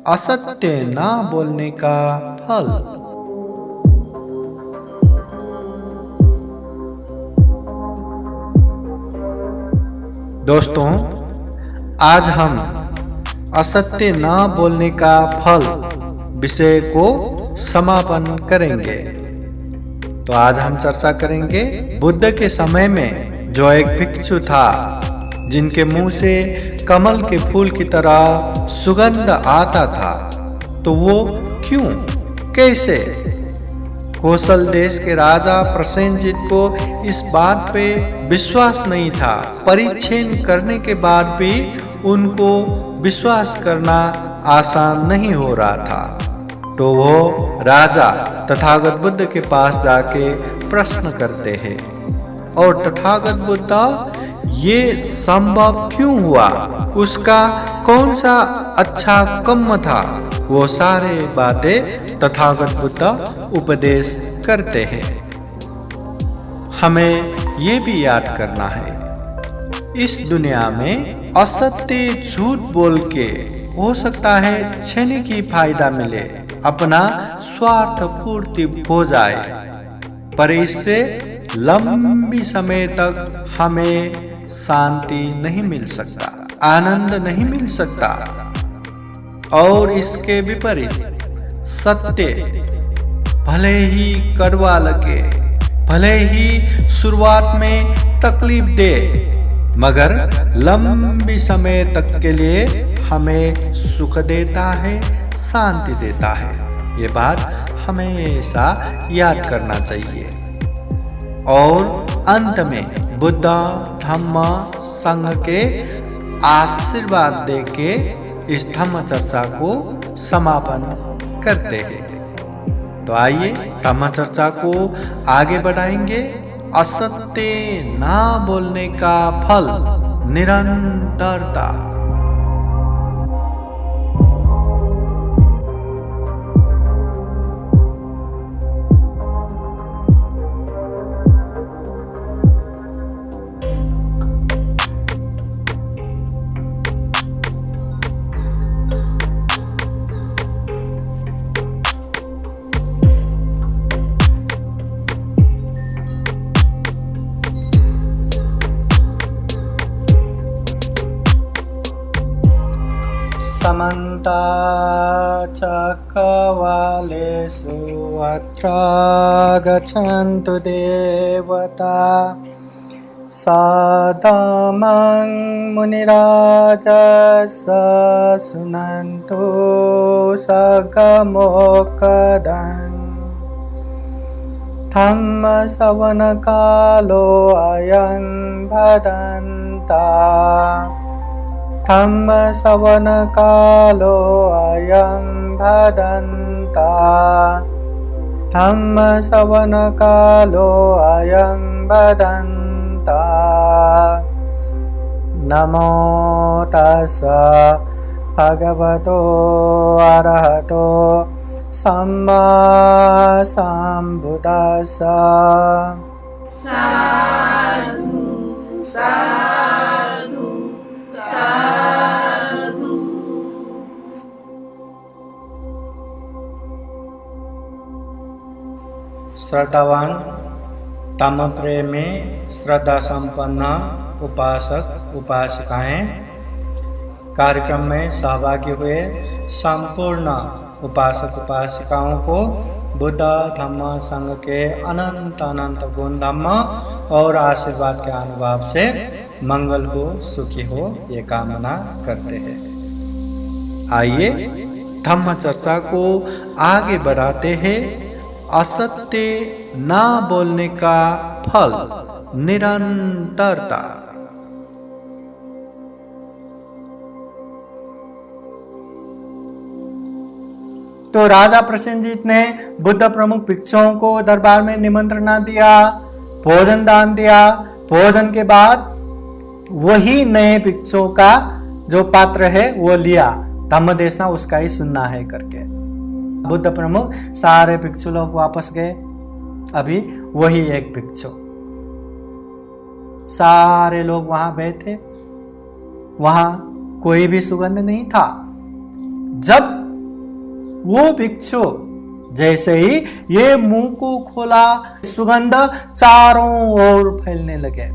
असत्य ना बोलने का फल। दोस्तों, आज हम असत्य ना बोलने का फल विषय को समापन करेंगे। तो आज हम चर्चा करेंगे बुद्ध के समय में जो एक भिक्षु था जिनके मुंह से कमल के फूल की तरह सुगंध आता था, तो वो क्यों, कैसे? कौशल देश के राजा प्रसेनजीत को इस बात पे विश्वास नहीं था। परीक्षण करने के बाद भी उनको विश्वास करना आसान नहीं हो रहा था। तो वो राजा तथागत बुद्ध के पास जाके प्रश्न करते हैं, और तथागत बुद्ध ये संभव क्यों हुआ, उसका कौन सा अच्छा कर्म था, वो सारे बातें तथागत बुद्ध उपदेश करते हैं। हमें ये भी याद करना है, इस दुनिया में असत्य झूठ बोल के हो सकता है क्षणिक ही फायदा मिले, अपना स्वार्थ पूर्ति हो जाए, पर इससे लंबी समय तक हमें शांति नहीं मिल सकता, आनंद नहीं मिल सकता। और इसके विपरीत सत्य भले ही कड़वा लगे, भले ही शुरुआत में तकलीफ दे, मगर लंबी समय तक के लिए हमें सुख देता है, शांति देता है। ये बात हमेशा याद करना चाहिए। और अंत में बुद्ध धम्म संघ के आशीर्वाद देके इस धम्म चर्चा को समापन करते हैं। तो आइए धम्म चर्चा को आगे बढ़ाएंगे। असत्य ना बोलने का फल निरंतरता। समन्ता चक्रवालेषु अत्र गच्छन्तु देवता सादमं मुनिराजस शृण्वन्तु सगमोकदं धम्मश्रवणकालो अयं भदन्ता धम्मश्रवणकालो अयं भदन्ता धम्मश्रवणकालो अयं भदन्ता। नमो तस्स भगवतो अरहतो सम्मा सम्बुद्दस्स। साधु साधु साधु। श्रद्धावान धम्म प्रेमी श्रद्धा संपन्न उपासक उपासिकाएं, कार्यक्रम में सहभागी हुए संपूर्ण उपासक उपासिकाओं को बुद्ध धम्म संघ के अनंत अनंत गुण धम्म और आशीर्वाद के अनुभव से मंगल हो, सुखी हो, ये कामना करते हैं। आइए धम्म चर्चा को आगे बढ़ाते हैं। असत्य ना बोलने का फल निरंतरता। तो राजा प्रसेनजीत ने बुद्ध प्रमुख भिक्षुओं को दरबार में निमंत्रण दिया, भोजन दान दिया। भोजन के बाद वही नए भिक्षुओं का जो पात्र है वो लिया, धम्म देशना उसका ही सुनना है करके। बुद्ध प्रमुख सारे भिक्षु लोग वापस गए, अभी वही एक भिक्षु। सारे लोग वहां बैठे, वहां कोई भी सुगंध नहीं था। जब वो भिक्षु जैसे ही ये मुंह को खोला, सुगंध चारों ओर फैलने लगे।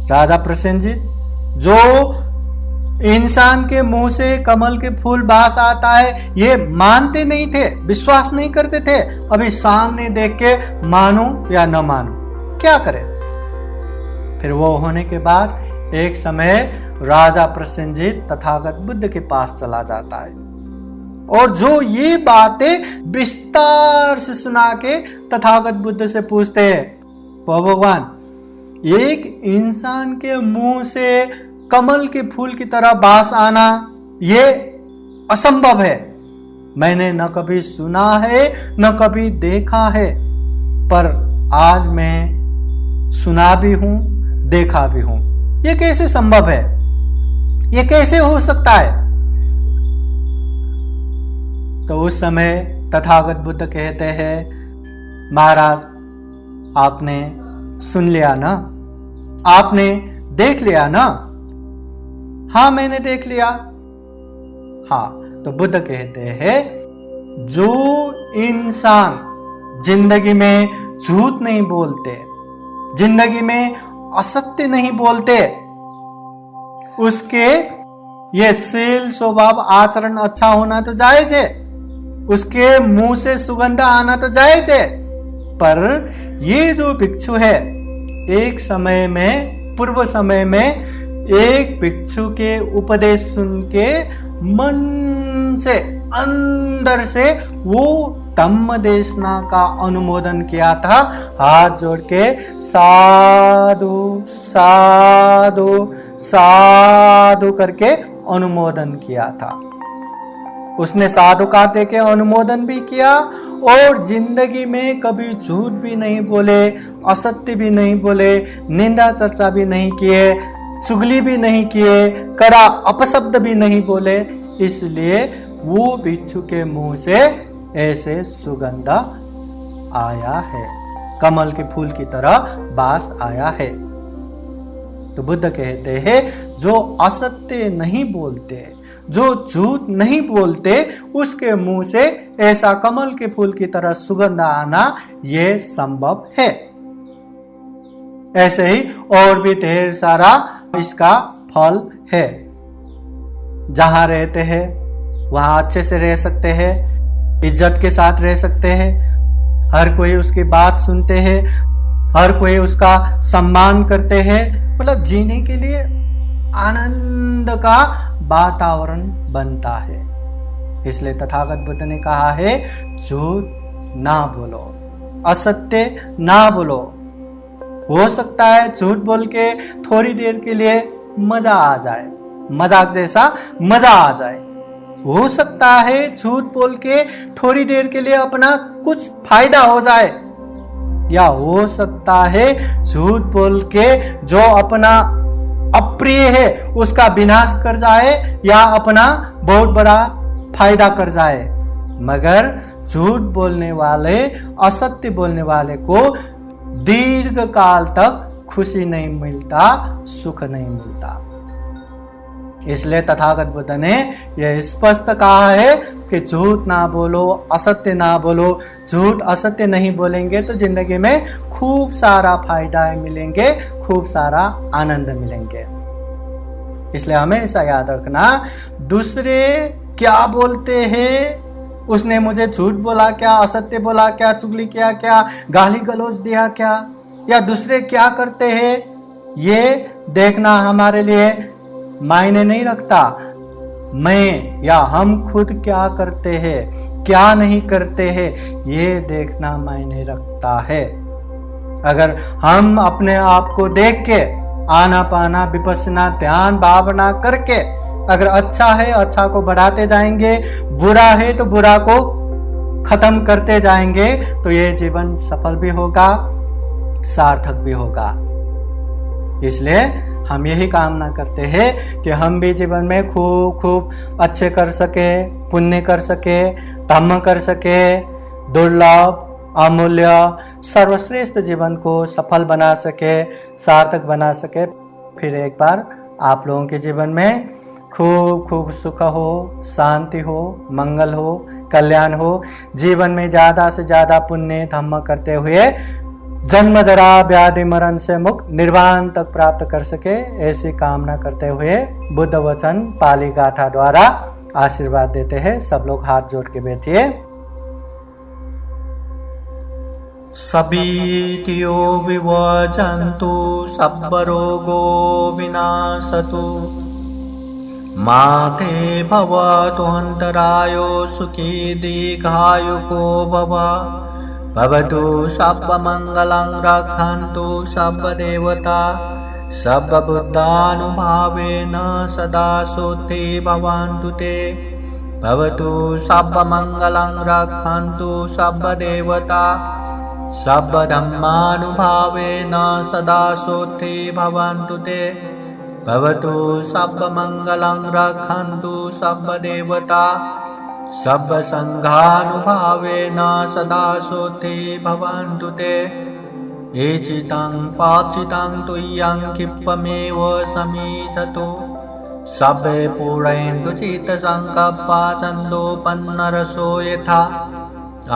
राजा प्रसेनजीत, जो इंसान के मुंह से कमल के फूल बास आता है ये मानते नहीं थे, विश्वास नहीं करते थे। अभी सामने देख के मानो या न मानो, क्या करें। फिर वो होने के बाद एक समय राजा प्रसेनजीत तथागत बुद्ध के पास चला जाता है और जो ये बातें विस्तार से सुना के तथागत बुद्ध से पूछते हैं, भगवान, एक इंसान के मुंह से कमल के फूल की तरह बास आना ये असंभव है। मैंने न कभी सुना है न कभी देखा है, पर आज मैं सुना भी हूं, देखा भी हूं। ये कैसे संभव है, ये कैसे हो सकता है। तो उस समय तथागत बुद्ध कहते हैं, महाराज, आपने सुन लिया ना, आपने देख लिया ना। हाँ, मैंने देख लिया। हाँ, तो बुद्ध कहते हैं, जो इंसान जिंदगी में झूठ नहीं बोलते, जिंदगी में असत्य नहीं बोलते, उसके ये शील स्वभाव आचरण अच्छा होना तो जायज है, उसके मुंह से सुगंध आना तो जायज है। पर ये जो भिक्षु है, एक समय में, पूर्व समय में एक भिक्षु के उपदेश सुन के मन से, अंदर से वो धम्म देशना का अनुमोदन किया था। हाथ जोड़ के साधु साधु साधु करके अनुमोदन किया था। उसने साधुकार दे के अनुमोदन भी किया और जिंदगी में कभी झूठ भी नहीं बोले, असत्य भी नहीं बोले, निंदा चर्चा भी नहीं किए, चुगली भी नहीं किए, कड़ा अपशब्द भी नहीं बोले। इसलिए वो भिक्षु के मुंह से ऐसे सुगंध आया है, कमल के फूल की तरह बास आया है। तो बुद्ध कहते हैं, जो असत्य नहीं बोलते, जो झूठ नहीं बोलते, उसके मुंह से ऐसा कमल के फूल की तरह सुगंध आना ये संभव है। ऐसे ही और भी ढेर सारा इसका फल है। जहां रहते हैं वहां अच्छे से रह सकते हैं, इज्जत के साथ रह सकते हैं, हर कोई उसकी बात सुनते हैं, हर कोई उसका सम्मान करते हैं। मतलब जीने के लिए आनंद का वातावरण बनता है। इसलिए तथागत बुद्ध ने कहा है, झूठ ना बोलो, असत्य ना बोलो। हो सकता है झूठ बोल के थोड़ी देर के लिए मजा आ जाए, मजाक जैसा मजा आ जाए। हो सकता है झूठ बोल के थोड़ी देर के लिए अपना कुछ फायदा हो जाए, या हो सकता है झूठ बोल के जो अपना अप्रिय है उसका विनाश कर जाए या अपना बहुत बड़ा फायदा कर जाए। मगर झूठ बोलने वाले, असत्य बोलने वाले को दीर्घ काल तक खुशी नहीं मिलता, सुख नहीं मिलता। इसलिए तथागत बुद्ध ने यह स्पष्ट कहा है कि झूठ ना बोलो, असत्य ना बोलो। झूठ असत्य नहीं बोलेंगे तो जिंदगी में खूब सारा फायदा मिलेंगे, खूब सारा आनंद मिलेंगे। इसलिए हमेशा याद रखना, दूसरे क्या बोलते हैं, उसने मुझे झूठ बोला क्या, असत्य बोला क्या, चुगली किया क्या, गाली गलौज दिया क्या, या दूसरे क्या करते हैं, ये देखना हमारे लिए मायने नहीं रखता। मैं या हम खुद क्या करते हैं, क्या नहीं करते हैं, ये देखना मायने रखता है। अगर हम अपने आप को देख के आना पाना विपस्सना ध्यान भावना करके अगर अच्छा है अच्छा को बढ़ाते जाएंगे, बुरा है तो बुरा को खत्म करते जाएंगे, तो ये जीवन सफल भी होगा, सार्थक भी होगा। इसलिए हम यही कामना करते हैं कि हम भी जीवन में खूब खूब अच्छे कर सके, पुण्य कर सके, धम्म कर सके, दुर्लभ अमूल्य सर्वश्रेष्ठ जीवन को सफल बना सके, सार्थक बना सके। फिर एक बार आप लोगों के जीवन में खूब खूब सुख हो, शांति हो, मंगल हो, कल्याण हो, जीवन में ज़्यादा से ज़्यादा पुण्य धर्म करते हुए जन्म जरा व्याधि मरण से मुक्त निर्वाण तक प्राप्त कर सके, ऐसी कामना करते हुए बुद्ध वचन पाली गाथा द्वारा आशीर्वाद देते हैं। सब लोग हाथ जोड़ के बैठिए। सभीतियो विवजन्तु सब रोगो विनाशतु माते भवतु अन्तरायो सुखी दीर्घायुको भव भवतु सर्वमङ्गलं रक्षन्तु सर्वदेवता सर्वबुद्धानुभावेन सदा सोते भवन्तु ते भवतु सर्वमङ्गलं रक्षन्तु सर्वदेवता सर्वधर्मानुभावेन सदा सोते भवन्तु ते भवतु सर्वमङ्गलं रक्षन्तु सर्वदेवता सर्वसङ्घानुभावेन सदा सोते भवन्तु ते एचितं पाचितं तुय्यं क्षिप्रमेव समीचतु सर्वे पूरयन्तु चित्तसङ्कल्पा छन्दोपन्नरसो यथा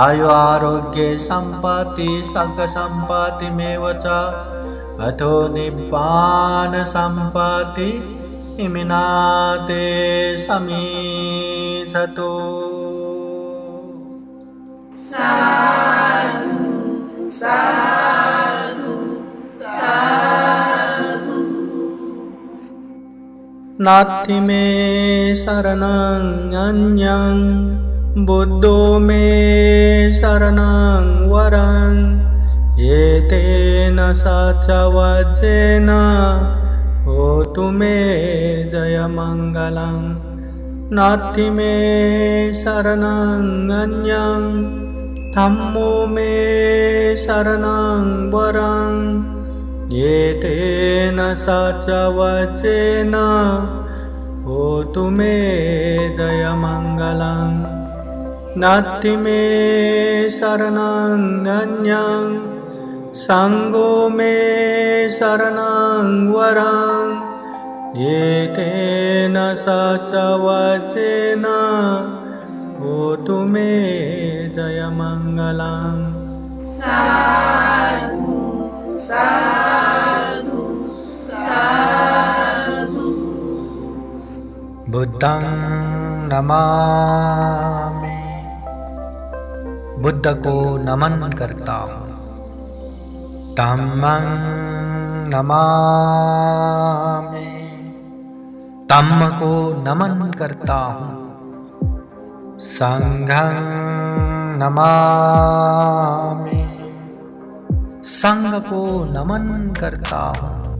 आयु आरोग्ये सम्पत्ति सर्गसम्पत्तिमेव च अथो निब्बान सम्पत्ति इमिनाते समीचतु। साधु साधु साधु। नास्ति मे शरणं अन्यं बुद्धो मे शरणं वरं एतेन सचवचेन होतु मे जयमङ्गलं। नास्ति मे शरणं अन्यं धम्मो मे शरणं वरं एतेन सचवचेन होतु मे जयमङ्गलं। नास्ति मे शरणं अन्यं सङ्घो मे शरणं वरं एतेन सचवचेन होतु मे जयमङ्गलं। साधु साधु साधु। बुद्धं नमामि, बुद्ध को नमन करता हूँ। धम्मं नमामि, धम्म को नमन करता हूँ। संघं नमामि, संघ को नमन करता हूँ।